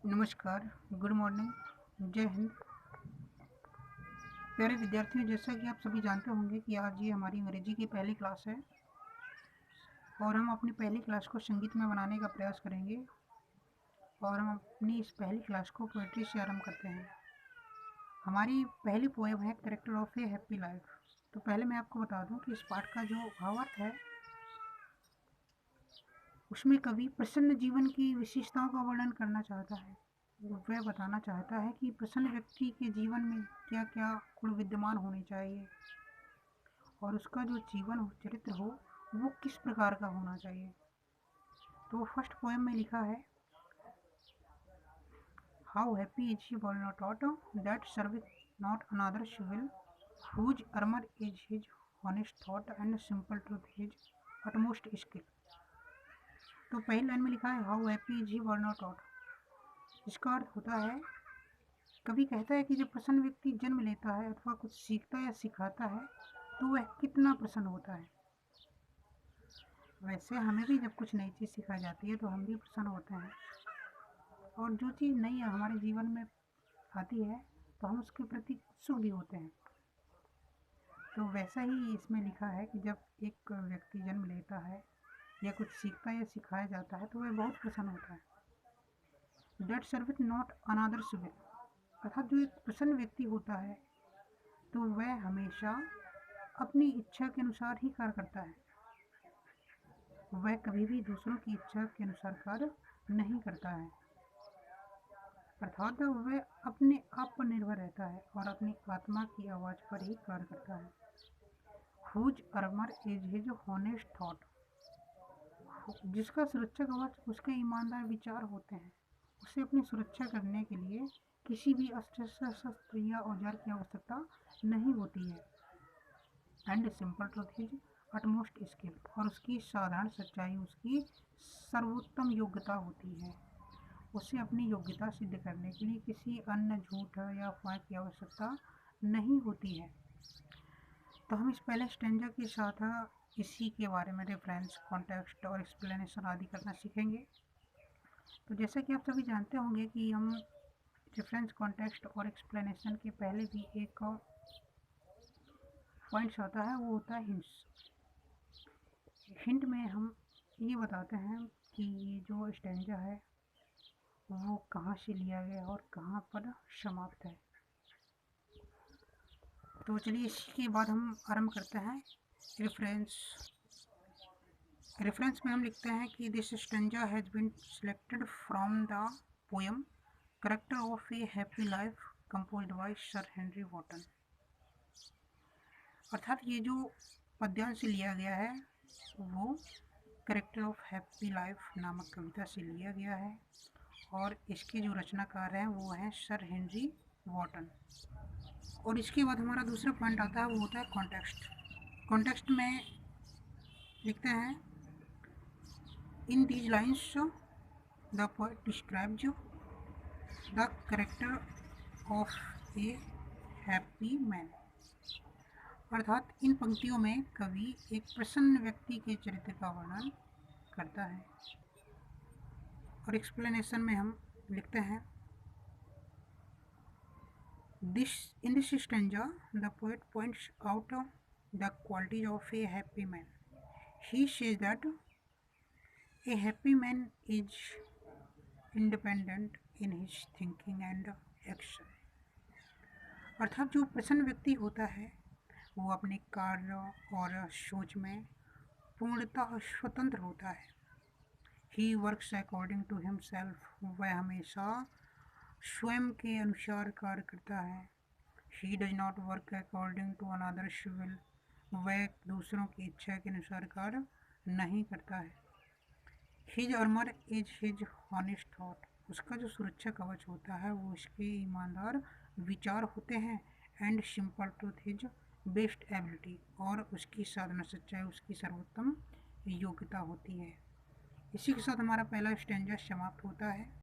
नमस्कार, good morning, जय हिंद। प्यारे विद्यार्थियों, जैसा कि आप सभी जानते होंगे कि आज ये हमारी अंग्रेजी की पहली क्लास है और हम अपनी पहली क्लास को संगीत में बनाने का प्रयास करेंगे। और हम अपनी इस पहली क्लास को पोएट्री से आरंभ करते हैं। हमारी पहली पोएम है character of a happy life. तो पहले मैं आपको बता दूं कि इस पाठ का जो भावार्थ है उसमें कवि प्रसन्न जीवन की विशेषताओं का वर्णन करना चाहता है। वह बताना चाहता है कि प्रसन्न व्यक्ति के जीवन में क्या क्या गुण विद्यमान होने चाहिए और उसका जो जीवन हो, चरित्र हो, वो किस प्रकार का होना चाहिए। तो फर्स्ट पोएम में लिखा है, how happy is he world not aught that serveth not another's will whose armor is his honest thought and simple truth his utmost skill। तो पहली लाइन में लिखा है, how happy is he world not ought. इसका अर्थ होता है, कवि कहता है कि जब प्रसन्न व्यक्ति जन्म लेता है अथवा कुछ सीखता या सिखाता है तो वह कितना प्रसन्न होता है। वैसे हमें भी जब कुछ नई चीज़ सिखाई जाती है तो हम भी प्रसन्न होते हैं, और जो चीज़ नई हमारे जीवन में आती है तो हम उसके प्रति उत्सुक भी होते हैं। तो वैसा ही इसमें लिखा है कि जब एक व्यक्ति जन्म लेता है या कुछ सीखता या सिखाया जाता है तो वह बहुत प्रसन्न होता है। That serveth not another will, अर्थात जो एक प्रसन्न व्यक्ति होता है तो वह हमेशा अपनी इच्छा के अनुसार ही कार्य करता है। वह कभी भी दूसरों की इच्छा के अनुसार कार्य नहीं करता है, अर्थात वह अपने आप पर निर्भर रहता है और अपनी आत्मा की आवाज़ पर ही कार्य करता है। Whose armour is his honest thought, जिसका सुरक्षा कवच उसके ईमानदार विचार होते हैं। उसे अपनी सुरक्षा करने के लिए किसी भी अस्त्र शस्त्र या औजार की आवश्यकता नहीं होती है। And simple truth his utmost skill, और उसकी साधारण सच्चाई उसकी सर्वोत्तम योग्यता होती है। उसे अपनी योग्यता सिद्ध करने के लिए किसी अन्य झूठ या अफवाह की आवश्यकता नहीं होती है। तो हम इस पहले स्टेंजा के साथ इसी के बारे में रेफरेंस, कॉन्टेक्स्ट और एक्सप्लेनेशन आदि करना सीखेंगे। तो जैसा कि आप सभी जानते होंगे कि हम रेफरेंस, कॉन्टेक्स्ट और एक्सप्लेनेशन के पहले भी एक पॉइंट्स आता है, वो होता है हिंट्स। हिंट में हम ये बताते हैं कि ये जो स्टेंजा है वो कहाँ से लिया गया और कहाँ पर समाप्त है। तो चलिए इसके बाद हम आरंभ करते हैं रेफरेंस। रेफरेंस में हम लिखते हैं कि this stanza has been selected from the poem character of a happy life composed by sir Henry Wotton. अर्थात ये जो पद्यांश लिया गया है वो कैरेक्टर ऑफ हैप्पी लाइफ नामक कविता से लिया गया है और इसके जो रचनाकार हैं वो हैं सर हेनरी वॉटन। और इसके बाद हमारा दूसरा पॉइंट आता है, वो होता है कॉन्टेक्स्ट। कॉन्टेक्स्ट में लिखते हैं, in these lines the poet describes the character of a happy man. अर्थात इन पंक्तियों में कवि एक प्रसन्न व्यक्ति के चरित्र का वर्णन करता है। और एक्सप्लेनेशन में हम लिखते हैं, in this stanza the poet points out the qualities of a happy man. He says that a happy man is independent in his thinking and action। अर्थात जो प्रसन्न व्यक्ति होता है वो अपने कार्य और सोच में पूर्णतः स्वतंत्र होता है। He works according to himself, वह हमेशा स्वयं के अनुसार कार्य करता है। He does not work according to another's will, वह दूसरों की इच्छा के अनुसार कार्य नहीं करता है। His armour is his honest thought, उसका जो सुरक्षा कवच होता है वो उसके ईमानदार विचार होते हैं। And simple truth his best ability, और उसकी साधना सच्चाई उसकी सर्वोत्तम योग्यता होती है। इसी के साथ हमारा पहला स्टेंजा समाप्त होता है।